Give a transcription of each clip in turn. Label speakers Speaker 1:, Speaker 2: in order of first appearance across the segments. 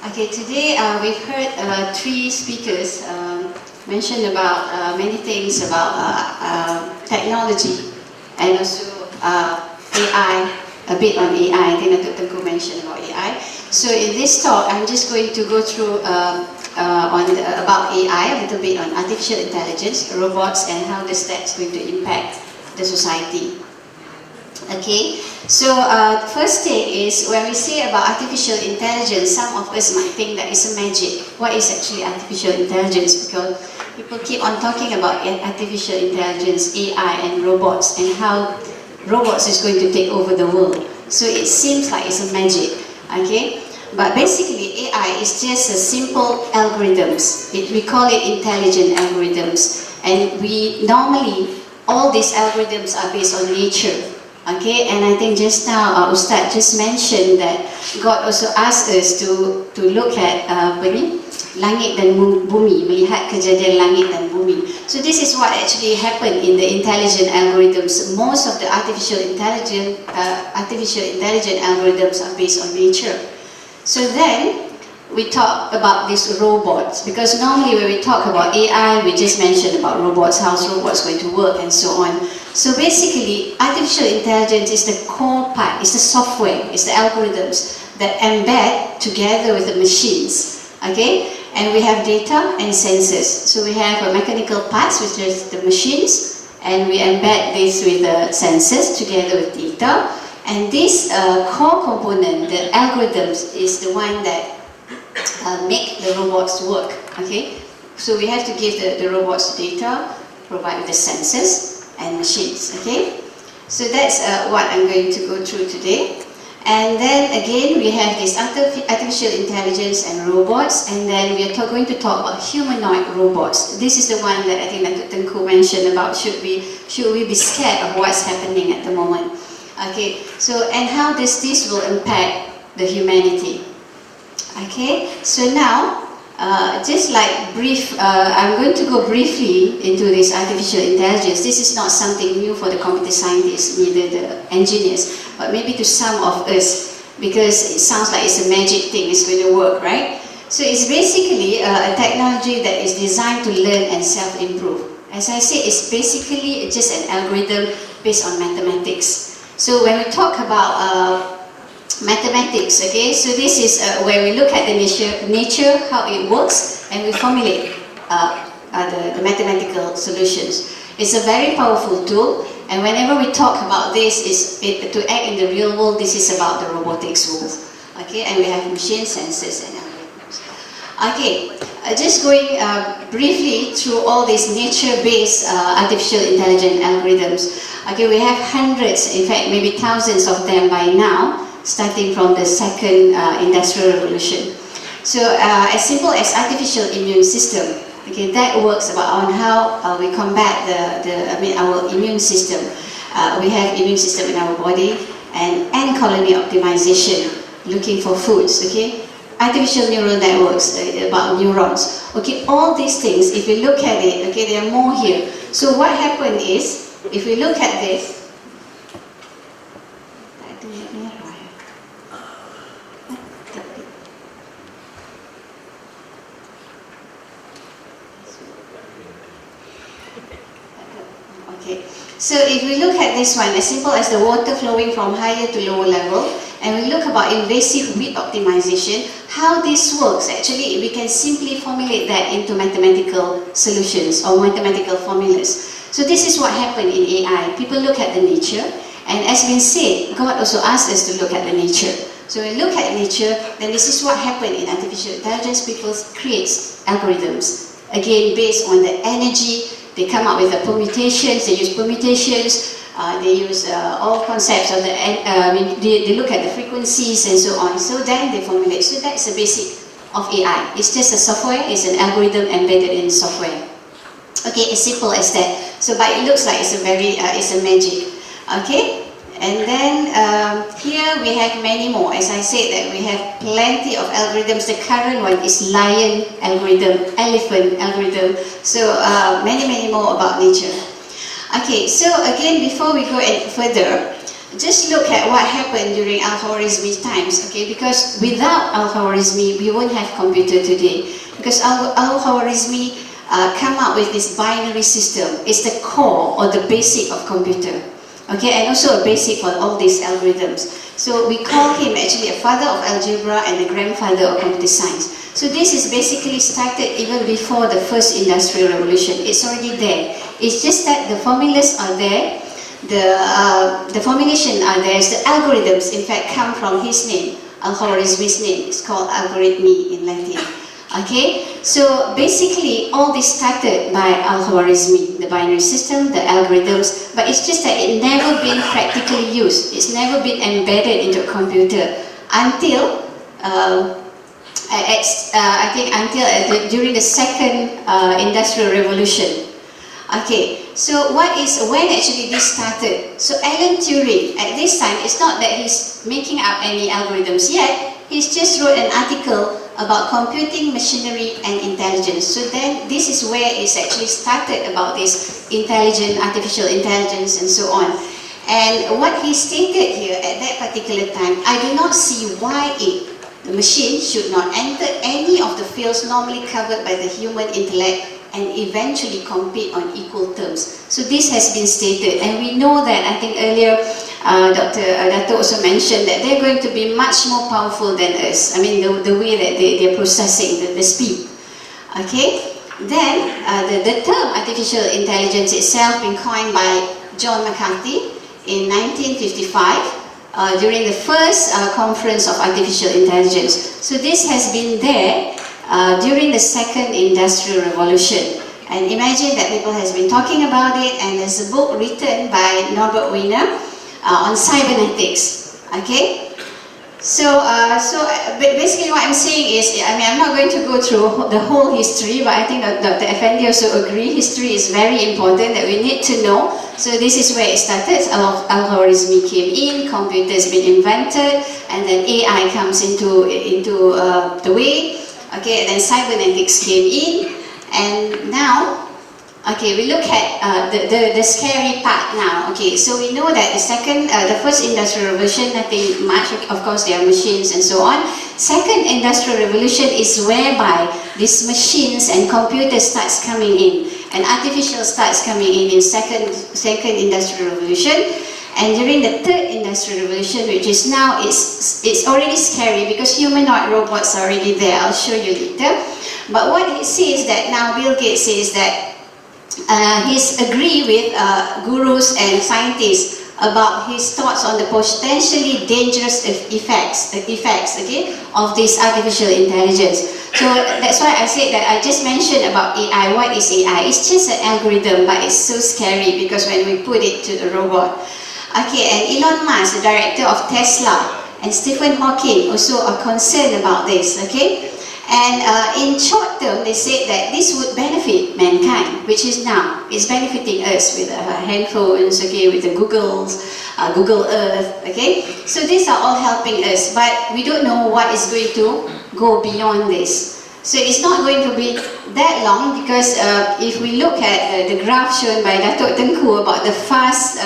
Speaker 1: Okay, today we've heard three speakers mention about many things about technology and also AI, a bit on AI. I think Datuk Tengku mentioned about AI. So in this talk, I'm just going to go through about AI, a little bit on artificial intelligence, robots, and how that's going to impact the society. Okay, so first thing is when we say about artificial intelligence, some of us might think that it's a magic. What is actually artificial intelligence? Because people keep on talking about artificial intelligence, AI, and robots, and how robots is going to take over the world. So it seems like it's a magic. Okay, but basically AI is just a simple algorithms. We call it intelligent algorithms, and we normally all these algorithms are based on nature. Okay, and I think just now Ustaz just mentioned that God also asked us to look at langit dan bumi, melihat kejadian langit dan bumi. So this is what actually happened in the intelligent algorithms. Most of the artificial intelligent algorithms are based on nature. So then we talk about these robots, because normally when we talk about AI, we just mention about robots, how robots going to work and so on. So basically, artificial intelligence is the core part, it's the software, it's the algorithms that embed together with the machines, okay? And we have data and sensors. So we have a mechanical parts, which is the machines, and we embed this with the sensors together with data. And this core component, the algorithms, is the one that make the robots work, okay? So we have to give the robots data, provide the sensors and machines, okay? So that's what I'm going to go through today. And then again, we have this artificial intelligence and robots, and then we are going to talk about humanoid robots. This is the one that I think Datuk Tengku mentioned about should we be scared of what's happening at the moment. Okay, so and how this will impact the humanity. Okay, so now just like I'm going to go briefly into this artificial intelligence. This is not something new for the computer scientists, neither the engineers, but maybe to some of us, because it sounds like it's a magic thing, it's going to work, right? So it's basically a technology that is designed to learn and self-improve. As I said, it's basically just an algorithm based on mathematics. So when we talk about mathematics, okay, so this is where we look at the nature, how it works, and we formulate the mathematical solutions. It's a very powerful tool, and whenever we talk about this, to act in the real world, this is about the robotics world, okay, and we have machine sensors and algorithms. Okay, just going briefly through all these nature-based artificial intelligent algorithms. Okay, we have hundreds, in fact maybe thousands of them by now, starting from the second industrial revolution. So as simple as artificial immune system, okay, that works on how we combat our immune system. We have immune system in our body, and colony optimization, looking for foods, okay. Artificial neural networks, about neurons. Okay, all these things, if we look at it, okay, there are more here. So what happened is, if we look at this, okay, so if we look at this one, as simple as the water flowing from higher to lower level, and we look about invasive weed optimization, how this works, actually we can simply formulate that into mathematical solutions or mathematical formulas. So this is what happened in AI. People look at the nature, and as been said, God also asked us to look at the nature. So when we look at nature, then this is what happened in artificial intelligence. People create algorithms, again based on the energy. They come up with the permutations, they use permutations, they use all concepts of they look at the frequencies and so on. So then they formulate. So that's the basic of AI. It's just a software, it's an algorithm embedded in software. Okay, as simple as that. So, but it looks like it's a magic. Okay, and then here we have many more. As I said, that we have plenty of algorithms. The current one is lion algorithm, elephant algorithm. So many more about nature. Okay, so again, before we go any further, just look at what happened during Al-Khwarizmi times, okay? Because without Al-Khwarizmi, we won't have computer today. Because Al-Khwarizmi come up with this binary system. It's the core or the basic of computer, okay? And also a basic for all these algorithms. So we call him actually a father of algebra and a grandfather of computer science. So this is basically started even before the first industrial revolution. It's already there. It's just that the formulas are there, the formulation are there. The algorithms, in fact, come from his name, Al-Khwarizmi's name. It's called algorithmi in Latin. Okay, so basically all this started by Al-Khwarizmi, the binary system, the algorithms, but it's just that it never been practically used. It's never been embedded into a computer until I think until during the second industrial revolution. Okay, so when actually this started? So Alan Turing, at this time, it's not that he's making up any algorithms yet. He's just wrote an article about computing, machinery, and intelligence. So then this is where it's actually started about this artificial intelligence, and so on. And what he stated here at that particular time, I do not see why the machine should not enter any of the fields normally covered by the human intellect and eventually compete on equal terms. So this has been stated, and we know that, I think earlier Dr. Dato also mentioned that they're going to be much more powerful than us. I mean, the way that they're processing, the speed. Okay? Then, the term artificial intelligence itself been coined by John McCarthy in 1955 during the first conference of artificial intelligence. So this has been there during the second industrial revolution. And imagine that people has been talking about it, and there's a book written by Norbert Wiener on cybernetics. Okay? So basically what I'm saying is, I mean, I'm not going to go through the whole history, but I think that Dr. Effendi also agree, history is very important, that we need to know. So this is where it started. Al-Khwarizmi came in, computers been invented, and then AI comes into the way. Okay, and then cybernetics came in, and now, okay, we look at the scary part now. Okay, so we know that the first industrial revolution, nothing much, of course there are machines and so on. Second industrial revolution is whereby these machines and computers starts coming in, and artificial starts coming in second industrial revolution. And during the third industrial revolution, which is now, it's already scary because humanoid robots are already there. I'll show you later. But what it says that now Bill Gates says that he's agree with gurus and scientists about his thoughts on the potentially dangerous effects okay, of this artificial intelligence. So that's why I said that I just mentioned about AI. What is AI? It's just an algorithm, but it's so scary because when we put it to the robot. Okay, and Elon Musk, the director of Tesla, and Stephen Hawking also are concerned about this, okay? And in short term, they said that this would benefit mankind, which is now, it's benefiting us with handphones, okay, with the Google Earth, okay? So these are all helping us, but we don't know what is going to go beyond this. So it's not going to be that long because if we look at the graph shown by Datuk Tengku about the fast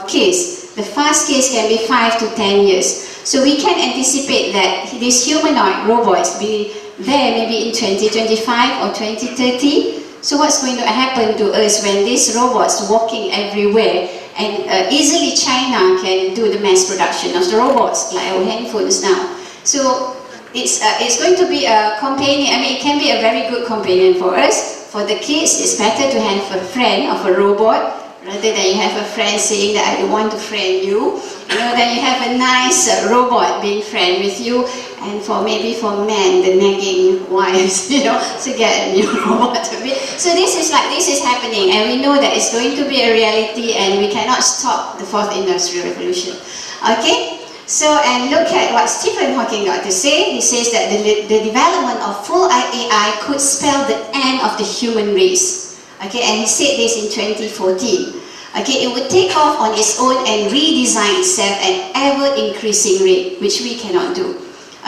Speaker 1: case, the fast case can be 5 to 10 years. So we can anticipate that these humanoid robots be there maybe in 2025 or 2030. So what's going to happen to us when these robots walking everywhere, and easily China can do the mass production of the robots like our handphones now. So it's going to be a companion. I mean, it can be a very good companion for us. For the kids, it's better to have a friend of a robot rather than you have a friend saying that I don't want to friend you. You know, then you have a nice robot being friend with you. And maybe for men, the nagging wives, you know, to get a new robot to be. So this is happening, and we know that it's going to be a reality, and we cannot stop the fourth industrial revolution. Okay. So, and look at what Stephen Hawking got to say. He says that the development of full AI could spell the end of the human race. Okay, and he said this in 2014. Okay, it would take off on its own and redesign itself at ever-increasing rate, which we cannot do.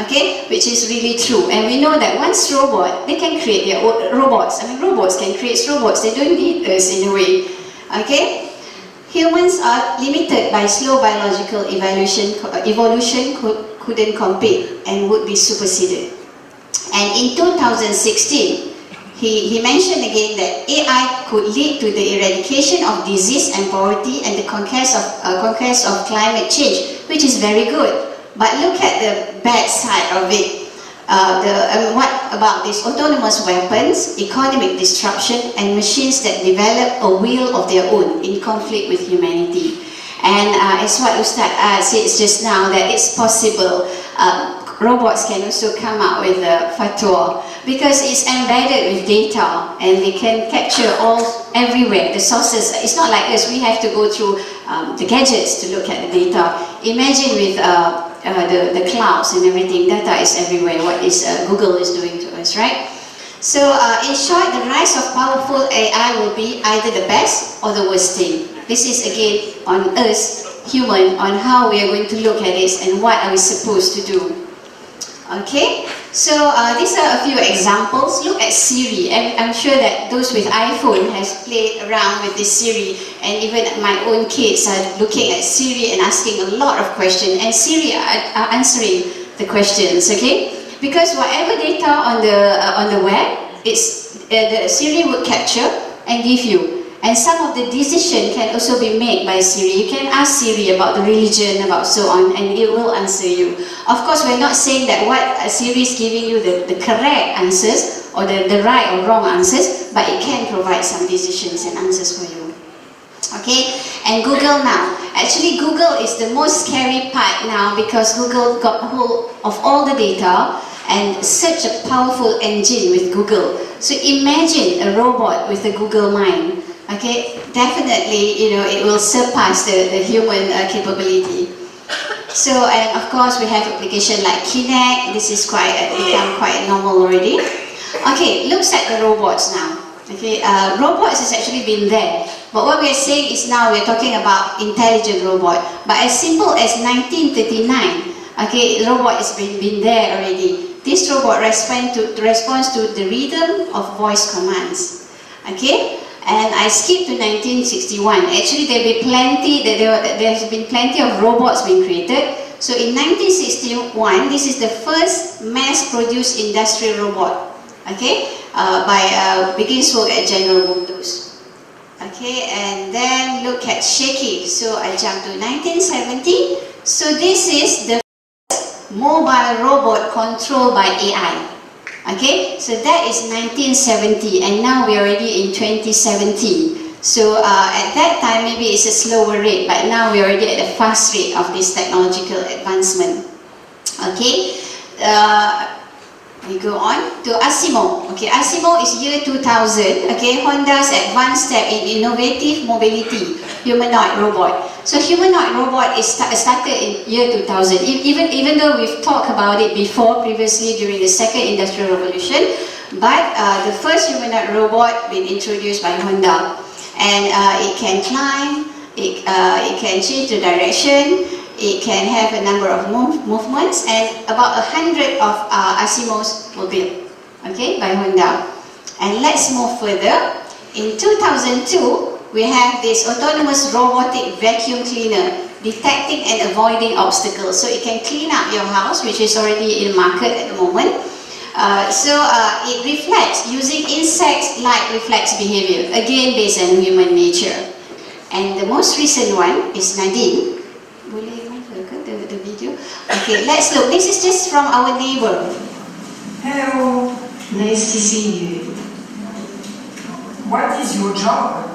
Speaker 1: Okay, which is really true. And we know that once they can create their own robots. I mean, robots can create robots. They don't need us in a way. Okay. Humans are limited by slow biological evolution couldn't compete and would be superseded. And in 2016, he mentioned again that AI could lead to the eradication of disease and poverty and the conquest of climate change, which is very good. But look at the bad side of it. What about these autonomous weapons, economic disruption, and machines that develop a will of their own in conflict with humanity? And as what Ustad said just now, that it's possible robots can also come out with a fatwa because it's embedded with data and they can capture all everywhere the sources. It's not like us, we have to go through the gadgets to look at the data. Imagine with the clouds and everything, data is everywhere, what is Google is doing to us, right? So in short, the rise of powerful AI will be either the best or the worst thing. This is again on us, human, on how we are going to look at this and what are we supposed to do. Okay, so these are a few examples. Look at Siri, and I'm sure that those with iPhone has played around with this Siri, and even my own kids are looking at Siri and asking a lot of questions, and Siri are answering the questions. Okay, because whatever data on the web, it's the Siri would capture and give you. And some of the decision can also be made by Siri. You can ask Siri about the religion, about so on, and it will answer you. Of course, we're not saying that what Siri is giving you the correct answers or the right or wrong answers, but it can provide some decisions and answers for you. Okay, and Google now. Actually, Google is the most scary part now because Google got hold of all the data and such a powerful engine with Google. So imagine a robot with a Google mind. Okay, definitely, you know, it will surpass the human capability. So, and of course, we have application like Kinect. This is become quite normal already. Okay, looks at the robots now. Okay, robots has actually been there, but what we are saying is now we are talking about intelligent robot. But as simple as 1939, okay, robot has been there already. This robot responds to the rhythm of voice commands. Okay. And I skipped to 1961. Actually, there has been plenty of robots being created. So in 1961, this is the first mass-produced industrial robot. Okay, begins work at General Motors. Okay, and then look at Shaky. So I jump to 1970. So this is the first mobile robot controlled by AI. Okay, so that is 1970, and now we're already in 2017. So at that time, maybe it's a slower rate, but now we're already at a fast rate of this technological advancement. Okay, we go on to ASIMO. Okay, ASIMO is year 2000. Okay, Honda's advanced step in innovative mobility, humanoid robot. So humanoid robot is started in year 2000. Even though we've talked about it before, previously during the second industrial revolution, but the first humanoid robot been introduced by Honda, and it can climb, it can change the direction, it can have a number of movements, and about 100 of ASIMOs were built, okay, by Honda. And let's move further. In 2002, we have this autonomous robotic vacuum cleaner detecting and avoiding obstacles. So it can clean up your house, which is already in market at the moment. It reflects using insect-like reflex behavior, again based on human nature. And the most recent one is Nadine. Boleh look at the video? Okay, let's look. This is just from our neighbor.
Speaker 2: Hello.
Speaker 3: Nice to see you.
Speaker 2: What is your job?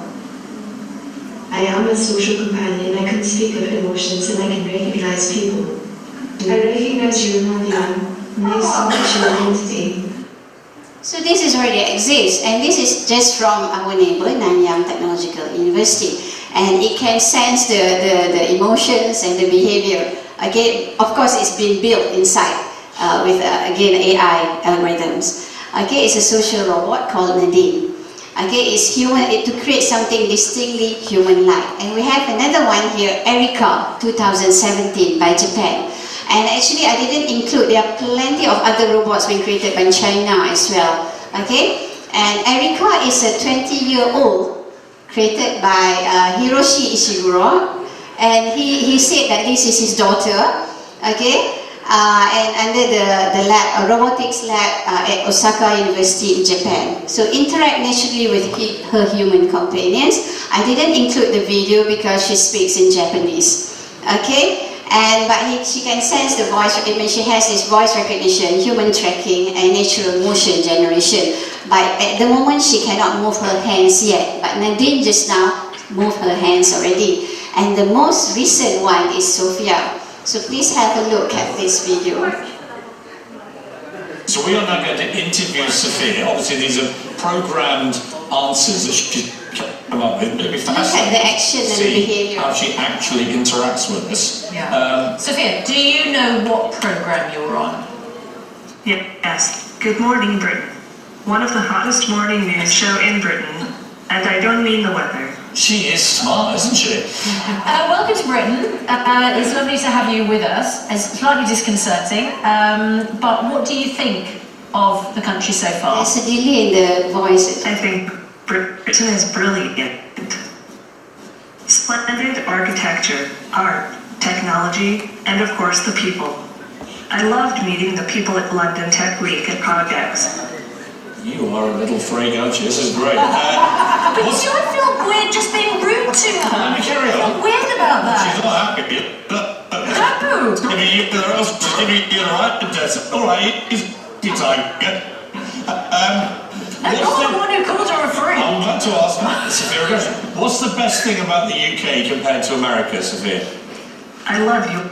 Speaker 3: I am a social companion. I can speak of emotions and I can recognize people. I recognize you, Nadia. Nice to meet you, identity.
Speaker 1: So this is already exists, and this is just from our neighbor, Nanyang Technological University. And it can sense the emotions and the behavior. Again, of course, it's been built inside with, again, AI algorithms. Okay, it's a social robot called Nadine. Okay, it's human, to create something distinctly human-like. And we have another one here, Erica 2017 by Japan. And actually, I didn't include, there are plenty of other robots being created by China as well. Okay, and Erica is a 20-year-old created by Hiroshi Ishiguro, and he said that this is his daughter, okay, and under the lab, robotics lab at Osaka University in Japan. So interact naturally with her human companions. I didn't include the video because she speaks in Japanese, okay. But she can sense the voice recognition. She has this voice recognition, human tracking, and natural motion generation. But at the moment, she cannot move her hands yet. But Nadine just now moved her hands already. And the most recent one is Sophia. So please have a look at this video.
Speaker 4: So we are now going to interview Sophia. Obviously, these are programmed answers that she come up with. It'll be fascinating
Speaker 1: look at the action and the behavior.
Speaker 4: How she actually interacts with us.
Speaker 5: Yeah. Sophia, do you know what program you're on?
Speaker 3: Yes. Good morning, Britain. One of the hottest morning news show in Britain, and I don't mean the weather.
Speaker 4: She is smart, isn't she?
Speaker 5: Welcome to Britain. It's lovely to have you with us. It's slightly disconcerting, but what do you think of the country so far?
Speaker 1: There's a delay in the voice.
Speaker 3: I think Britain is brilliant. Splendid architecture, art, technology, and of course the people. I loved meeting the people at London Tech Week at Projects.
Speaker 4: You are a little freak, aren't you? This is great.
Speaker 5: Because I feel weird just being rude to her.
Speaker 4: Let me carry on.
Speaker 5: I'm weird about that.
Speaker 4: She's not happy.
Speaker 5: No.
Speaker 4: It's giving you the else. She's giving you the right address. All right, it's target.
Speaker 5: I'm not the one who called her a freak.
Speaker 4: I'm about to ask Sophia a question. What's the best thing about the UK compared to America, Sophia?
Speaker 3: I love your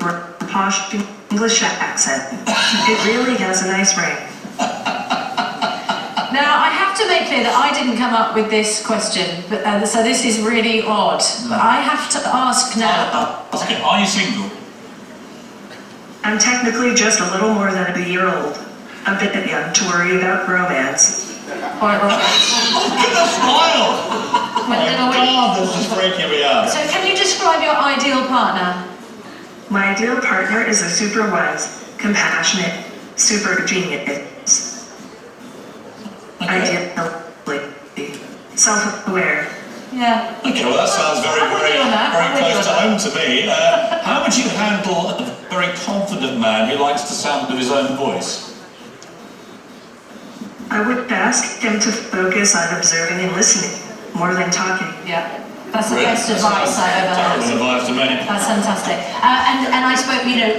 Speaker 3: posh English accent. It really has a nice ring.
Speaker 5: Now, I have to make clear that I didn't come up with this question, but, so this is really odd. But I have to ask now.
Speaker 4: Are you single?
Speaker 3: I'm technically just a little more than a year old. A bit young to worry about romance.
Speaker 5: Quite right.
Speaker 4: Oh, look at the smile! Oh my God, this is freaking me out.
Speaker 5: So can you describe your ideal partner?
Speaker 3: My ideal partner is a super wise, compassionate, super genius.
Speaker 4: Okay.
Speaker 3: Ideally, self-aware.
Speaker 5: Yeah.
Speaker 4: Okay, well that sounds very close to home to me. How would you handle a very confident man who likes the sound of his own voice?
Speaker 3: I would ask him to focus on observing and listening, more than talking.
Speaker 5: Yeah. That's the best advice I ever had.
Speaker 4: Terrible advice to me.
Speaker 5: That's fantastic. And I spoke, you know,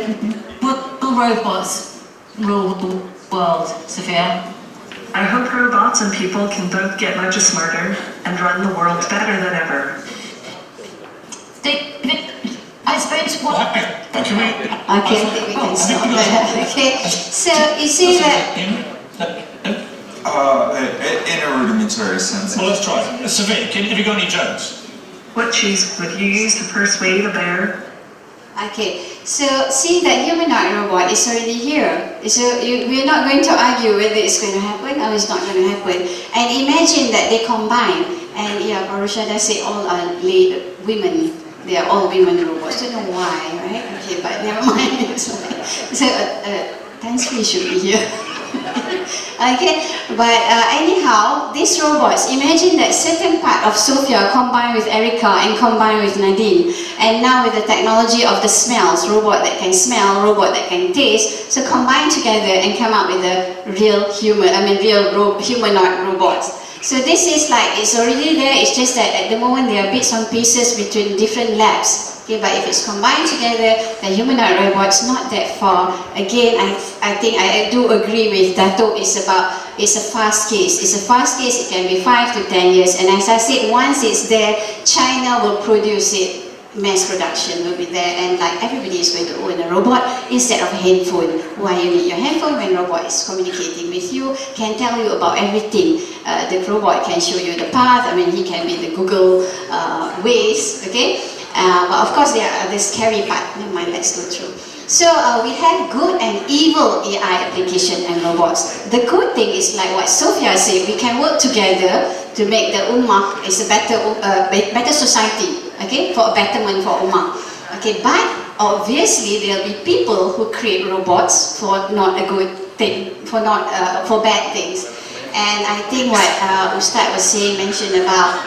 Speaker 5: will robots rule the world, Sophia?
Speaker 3: I hope robots and people can both get much smarter and run the world better than ever.
Speaker 5: David, I suppose what...
Speaker 4: Can we...
Speaker 1: Okay, I think we can stop there. Okay, so you see that...
Speaker 6: In a rudimentary sense.
Speaker 4: Well, let's try it. Sophia, have you got any jokes?
Speaker 3: What cheese would you use to persuade a bear?
Speaker 1: Okay, so see that humanoid robot is already here. So we're not going to argue whether it's going to happen or it's not going to happen. And imagine that they combine, and yeah, Barushada said all are women. They are all women robots. Don't know why, right? Okay, but never mind. So Tansri should be here. Okay, but anyhow, these robots, imagine that certain part of Sophia combined with Erica and combined with Nadine, and now with the technology of the smells, robot that can smell, robot that can taste, so combine together and come up with a real humanoid robots. So this is like, it's already there, it's just that at the moment there are bits and pieces between different labs. Okay, but if it's combined together, the humanoid robot's not that far. Again, I think I do agree with Dato', it's a fast case. It's a fast case, it can be 5 to 10 years. And as I said, once it's there, China will produce it. Mass production will be there, and like everybody is going to own a robot instead of a handphone. Why you need your handphone when robot is communicating with you, can tell you about everything. The robot can show you the path, I mean he can be the Google Waze, okay? But of course there are the scary part, never mind, let's go through. So we have good and evil AI application and robots. The good thing is like what Sophia said, we can work together to make the Ummah is a better society, okay, for a betterment for Ummah. Okay, but obviously there will be people who create robots for not a good thing, for bad things. And I think what Ustad was saying, mentioned about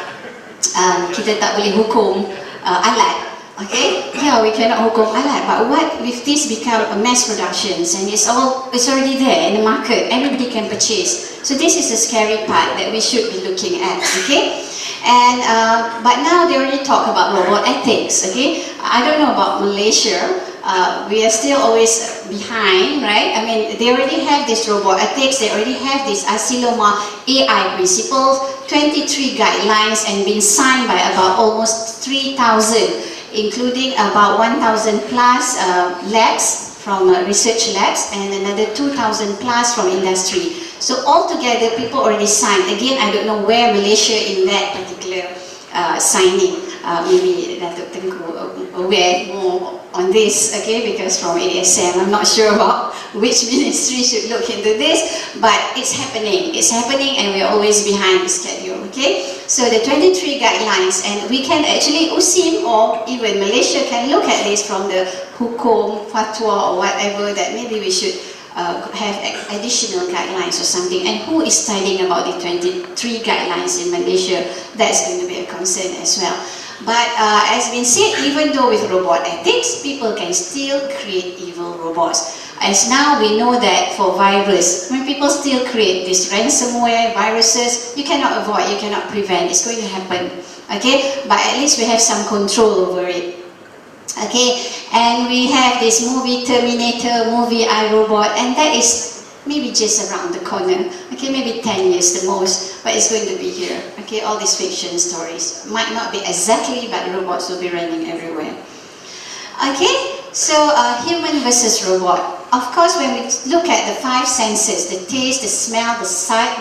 Speaker 1: kita tak boleh hukum alat. Okay, yeah, we cannot hukum alat, but what if this become a mass productions and it's already there in the market, everybody can purchase. So this is the scary part that we should be looking at. Okay, and but now they already talk about robot ethics. Okay, I don't know about Malaysia. We are still always behind, right? I mean, they already have this robot ethics, they already have this Asiloma AI principles, 23 guidelines, and been signed by about almost 3,000, including about 1,000 plus labs from research labs and another 2,000 plus from industry. So altogether, people already signed. Again, I don't know where Malaysia in that particular signing. Maybe Datuk Tengku aware more on this, okay, because from ASM, I'm not sure about which ministry should look into this, but it's happening, and we're always behind the schedule, okay. So the 23 guidelines, and we can actually, USIM or even Malaysia can look at this from the hukum, fatwa or whatever, that maybe we should have additional guidelines or something. And who is studying about the 23 guidelines in Malaysia? That's going to be a concern as well. But as been said, even though with robot ethics, people can still create evil robots. As now we know that for virus, when people still create this ransomware, viruses, you cannot avoid, you cannot prevent, it's going to happen. Okay, but at least we have some control over it. Okay, and we have this movie Terminator, movie iRobot, and that is maybe just around the corner. Okay, maybe 10 years the most, but it's going to be here. Okay, all these fiction stories might not be exactly, but robots will be running everywhere. Okay, so human versus robot. Of course, when we look at the 5 senses, the taste, the smell, the sight,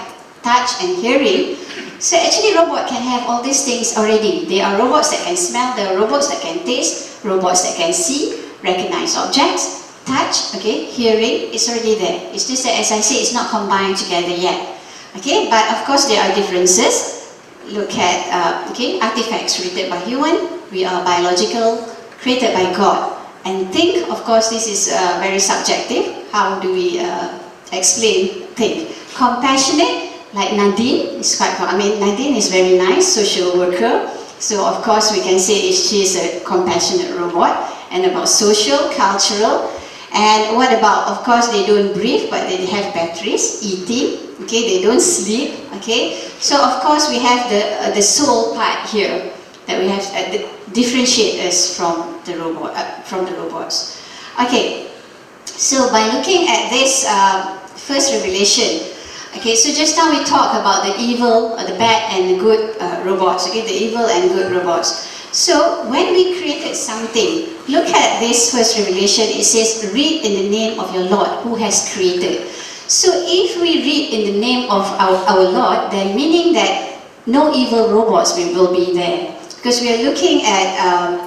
Speaker 1: touch, and hearing, so actually robot can have all these things already. There are robots that can smell, there are robots that can taste, robots that can see, recognize objects, touch, okay, hearing, it's already there. It's just that, as I say, it's not combined together yet. Okay, but of course there are differences. Look at, okay, artifacts created by human, we are biological, created by God. And think, of course, this is very subjective. How do we explain think? Compassionate, like Nadine, is quite, I mean, Nadine is very nice, social worker. So of course we can say she is a compassionate robot. And about social, cultural, and what about, of course, they don't breathe, but they have batteries, eating, okay, they don't sleep, okay. So of course we have the soul part here, that we have differentiate us from the robots. Okay, so by looking at this first revelation, okay, so just now we talked about the evil, the bad and the good robots, okay, the evil and good robots. So when we created something, look at this first revelation, it says, read in the name of your Lord who has created. So if we read in the name of our Lord, then meaning that no evil robots will be there. Because we are looking at,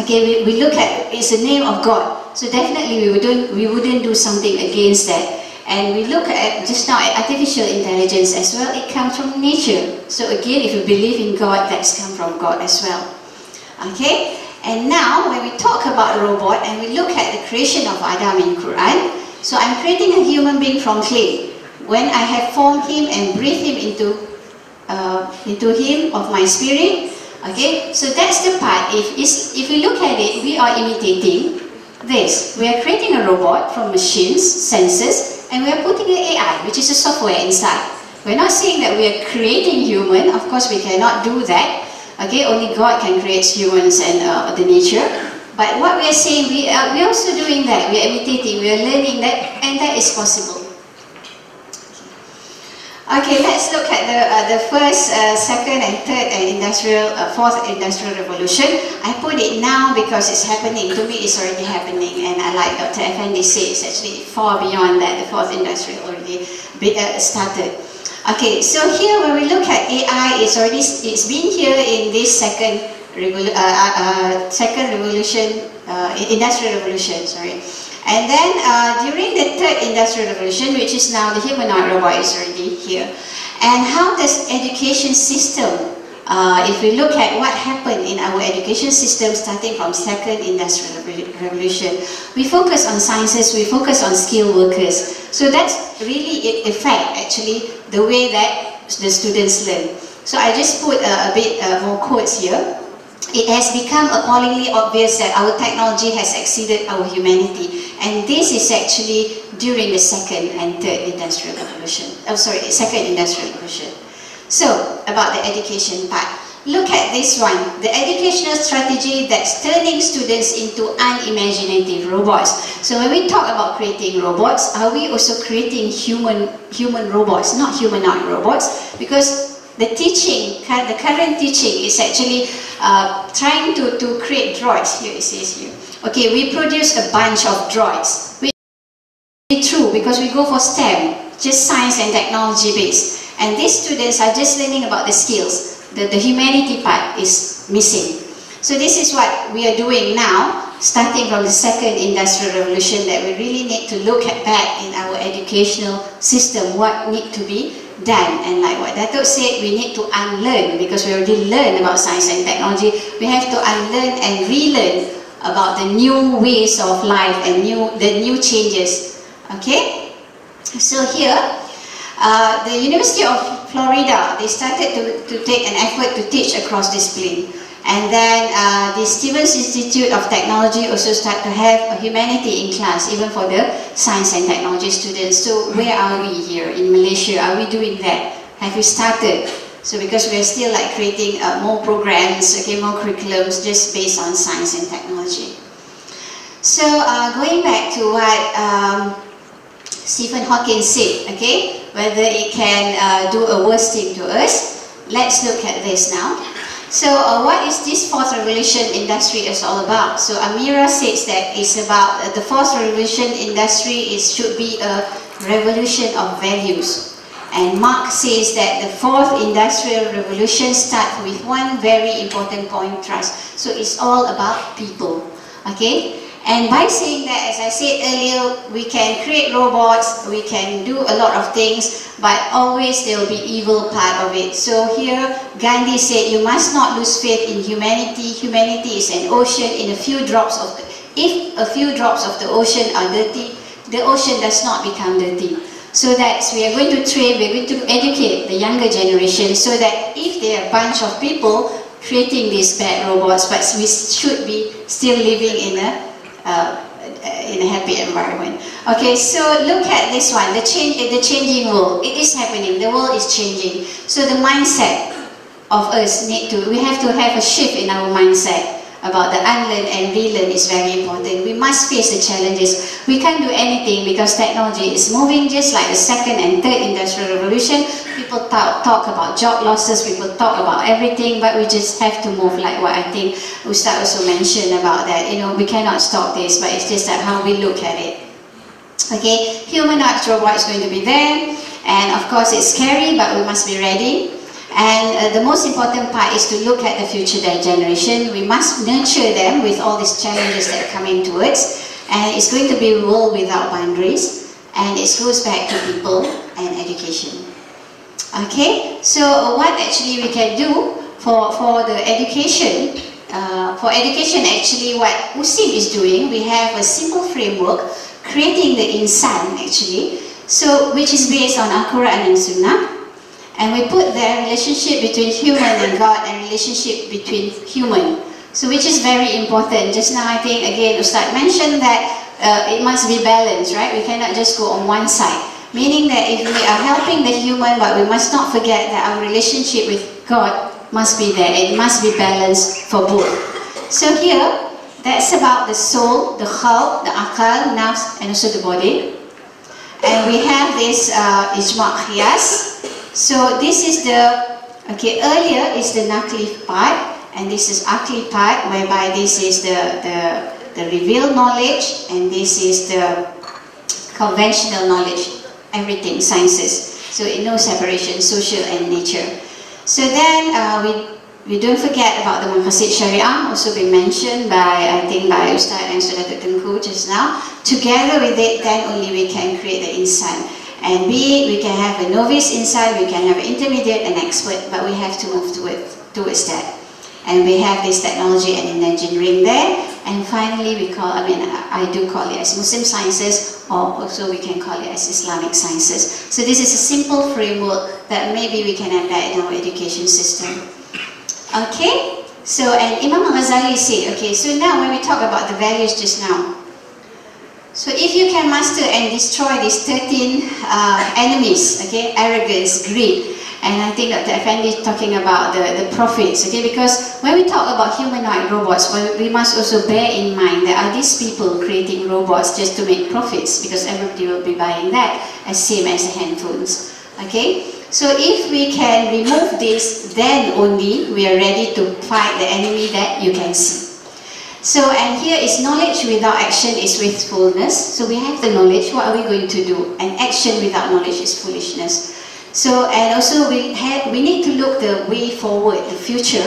Speaker 1: okay, we look at, it's the name of God. So definitely we wouldn't do something against that. And we look at, just now, at artificial intelligence as well, it comes from nature. So again, if you believe in God, that's come from God as well. Okay? And now, when we talk about robot, and we look at the creation of Adam in Quran, so I'm creating a human being from clay. When I have formed him and breathed him into him of my spirit, okay? So that's the part, if we look at it, we are imitating this. We are creating a robot from machines, sensors, and we are putting an AI, which is a software inside. We're not saying that we are creating human. Of course, we cannot do that. Okay, only God can create humans and the nature. But what we are saying, we are also doing that. We are imitating, we are learning that, and that is possible. Okay, let's look at the first, second, and third fourth industrial revolution. I put it now because it's happening. To me, it's already happening, and I like Dr. Effendi said, it's actually far beyond that. The fourth industrial already started. Okay, so here when we look at AI, it's been here in this second revolution, industrial revolution, sorry. And then during the third industrial revolution, which is now the humanoid robot is already here. And how does education system, if we look at what happened in our education system starting from second industrial revolution, we focus on sciences, we focus on skilled workers. So that's really affect actually the way that the students learn. So I just put a bit more quotes here. It has become appallingly obvious that our technology has exceeded our humanity, and this is actually during the second and third industrial revolution. Oh, sorry, second industrial revolution. So, about the education part. Look at this one, the educational strategy that's turning students into unimaginative robots. So when we talk about creating robots, are we also creating human robots, not humanoid robots? Because the current teaching is actually trying to create droids. Here it says here. Okay, we produce a bunch of droids. Which is true because we go for STEM, just science and technology based. And these students are just learning about the skills. The humanity part is missing. So this is what we are doing now, starting from the second industrial revolution, that we really need to look back in our educational system, what needs to be done. And like what Datuk said, we need to unlearn, because we already learned about science and technology. We have to unlearn and relearn about the new ways of life and the new changes. Okay? So here, the University of Florida, they started to take an effort to teach across discipline. And then the Stevens Institute of Technology also start to have a humanity in class, even for the science and technology students. So where are we here in Malaysia? Are we doing that? Have we started? So because we are still like creating more programs, okay, more curriculums just based on science and technology. So going back to what Stephen Hawking said, okay, whether it can do a worse thing to us. Let's look at this now. So what is this fourth revolution industry is all about? So Amira says that it's about the fourth revolution industry should be a revolution of values. And Mark says that the fourth industrial revolution starts with one very important point, trust. So it's all about people, okay? And by saying that, as I said earlier, we can create robots, we can do a lot of things, but always there will be evil part of it. So here, Gandhi said, you must not lose faith in humanity. Humanity is an ocean in a few drops of the... If a few drops of the ocean are dirty, the ocean does not become dirty. So that we are going to train, we are going to educate the younger generation so that if there are a bunch of people creating these bad robots, but we should be still living in a happy environment. Okay, so look at this one, the changing world. It is happening, the world is changing. So the mindset of us we have to have a shift in our mindset about the unlearn and relearn is very important. We must face the challenges. We can't do anything because technology is moving, just like the second and third industrial revolution. People talk about job losses, people talk about everything, but we just have to move, like what I think Ustad also mentioned about that. You know, we cannot stop this, but it's just that how we look at it. Okay, humanoid robot is going to be there, and of course it's scary, but we must be ready. And the most important part is to look at the future generation. We must nurture them with all these challenges that are coming towards. And it's going to be a world without boundaries. And it goes back to people and education. Okay, so what actually we can do for the education? For education, actually what USIM is doing, we have a simple framework, creating the insan actually, so which is based on Al-Quran and Sunnah. And we put there relationship between human and God and relationship between human. So which is very important. Just now I think again Ustad mentioned that it must be balanced, right? We cannot just go on one side. Meaning that if we are helping the human, but we must not forget that our relationship with God must be there. It must be balanced for both. So here, that's about the soul, the khalq, the akal, nafs, and also the body. And we have this ijma' qiyas. So this is the, okay, earlier is the naklif part, and this is akli part, whereby this is the revealed knowledge, and this is the conventional knowledge, everything, sciences. So no separation, social and nature. So then we don't forget about the Maqasid Syariah, also been mentioned by, I think, by Ustad and Ustad Tengku just now. Together with it, then only we can create the insan. And we can have a novice inside, we can have an intermediate and expert, but we have to move towards that. And we have this technology and engineering there. And finally, I do call it as Muslim sciences, or also we can call it as Islamic sciences. So this is a simple framework that maybe we can embed in our education system. Okay, so and Imam Ghazali said, okay, so now when we talk about the values just now, so if you can master and destroy these 13 enemies, okay, arrogance, greed, and I think Dr. Effendi is talking about the profits, okay, because when we talk about humanoid robots, we must also bear in mind that are these people creating robots just to make profits, because everybody will be buying that, as same as the handphones, okay. So if we can remove this, then only we are ready to fight the enemy that you can see. So, and here is knowledge without action is wastefulness. So we have the knowledge, what are we going to do? And action without knowledge is foolishness. So, and also we need to look the way forward, the future.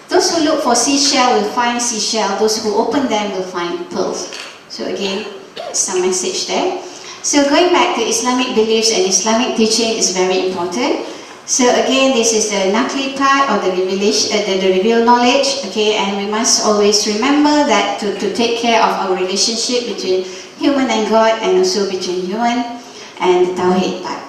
Speaker 1: Those who look for seashell will find seashell. Those who open them will find pearls. So again, some message there. So going back to Islamic beliefs and Islamic teaching is very important. So again, this is the Naqli part or the revelation, the revealed knowledge. Okay, and we must always remember that to take care of our relationship between human and God, and also between human and the Tawheed part.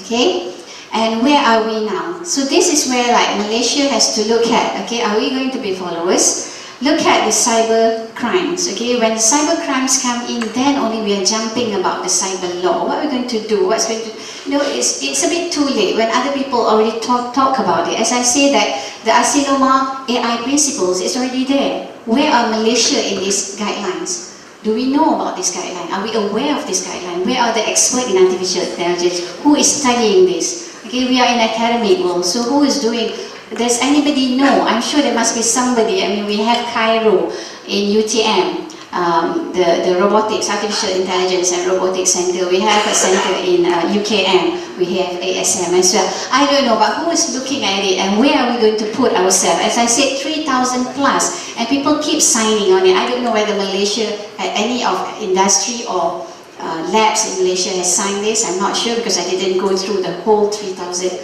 Speaker 1: Okay, and where are we now? So this is where like Malaysia has to look at, okay, are we going to be followers? Look at the cyber crimes, okay, when the cyber crimes come in, then only we are jumping about the cyber law. What are we going to do? What's going to, you know, it's a bit too late when other people already talk about it. As I say that the Asiloma AI principles is already there. Where are Malaysia in these guidelines? Do we know about this guideline? Are we aware of this guideline? Where are the experts in artificial intelligence? Who is studying this? Okay, we are in academic world, so who is doing? Does anybody know? I'm sure there must be somebody. I mean, we have Cairo in UTM, the robotics, artificial intelligence and robotics center. We have a center in UKM. We have ASM as well. I don't know, but who is looking at it and where are we going to put ourselves? As I said, 3,000 plus, and people keep signing on it. I don't know whether Malaysia, any of industry or labs in Malaysia has signed this. I'm not sure because I didn't go through the whole 3,000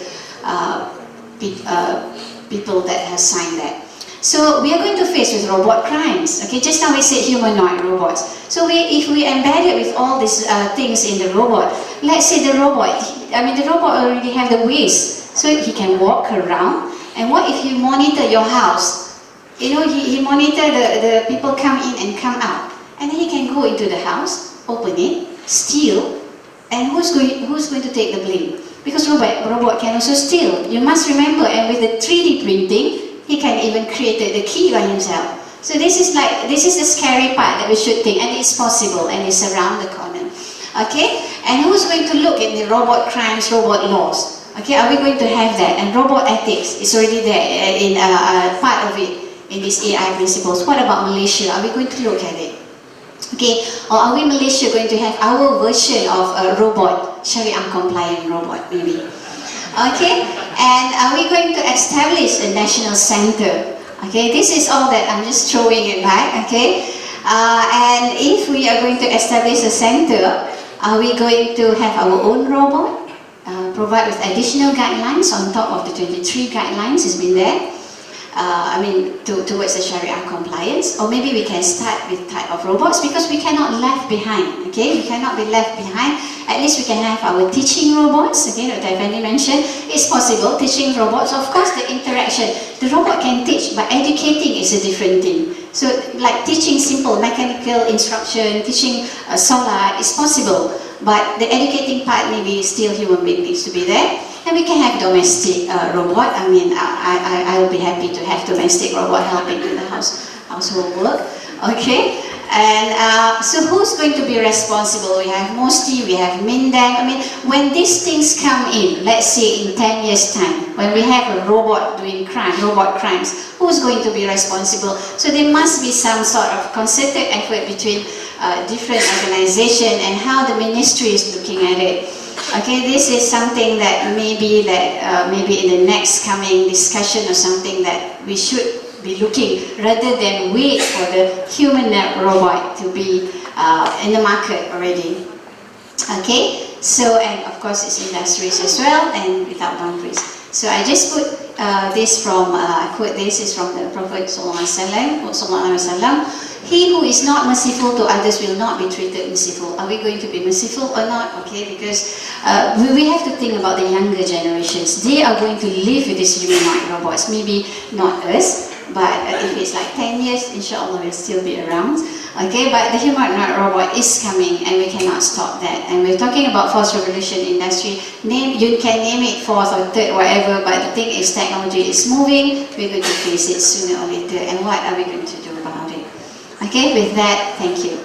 Speaker 1: people that have signed that. So we are going to face with robot crimes. Okay, just now we said humanoid robots. So if we embed it with all these things in the robot, let's say the robot, the robot already have the waist, so he can walk around. And what if you monitor your house? You know, he monitor the people come in and come out, and then he can go into the house, open it, steal, and who's going to take the blame? Because robot can also steal. You must remember, and with the 3D printing, he can even create the key by himself. So this is the scary part that we should think, and it's possible, and it's around the corner. Okay, and who's going to look at the robot crimes, robot laws? Okay, are we going to have that? And robot ethics is already there in part of it in these AI principles. What about Malaysia? Are we going to look at it? Okay, or are we Malaysia going to have our version of a robot, Sharia compliant robot maybe? Okay, and are we going to establish a national center? Okay, this is all that I'm just throwing it back. Okay, and if we are going to establish a center, are we going to have our own robot? Provide with additional guidelines on top of the 23 guidelines has been there. Towards the Sharia compliance, or maybe we can start with type of robots because we cannot left behind. Okay, we cannot be left behind. At least we can have our teaching robots. Okay, Dr. Effendi mentioned it's possible teaching robots. Of course, the interaction, the robot can teach, but educating is a different thing. So, like teaching simple mechanical instruction, teaching solar is possible, but the educating part maybe still human being needs to be there. And we can have domestic robot. I'll be happy to have domestic robot helping in the household work. Okay, and so who's going to be responsible? We have Mosti, we have Mindang. When these things come in, let's say in 10 years' time, when we have a robot doing robot crimes, who's going to be responsible? So there must be some sort of concerted effort between different organizations and how the ministry is looking at it. Okay, this is something that maybe in the next coming discussion or something that we should be looking, rather than wait for the humanoid robot to be in the market already. Okay, so and of course it's industries as well and without boundaries. So I just put this from, this is from the Prophet Sallallahu Alaihi Wasallam. He who is not merciful to others will not be treated merciful. Are we going to be merciful or not? Okay, because we have to think about the younger generations. They are going to live with these humanoid robots. Maybe not us, but if it's like 10 years, inshallah we'll still be around. Okay, but the humanoid robot is coming and we cannot stop that. And we're talking about fourth revolution industry. You can name it fourth or third, whatever, but the thing is technology is moving. We're going to face it sooner or later. And what are we going to do about it? Okay, with that, thank you.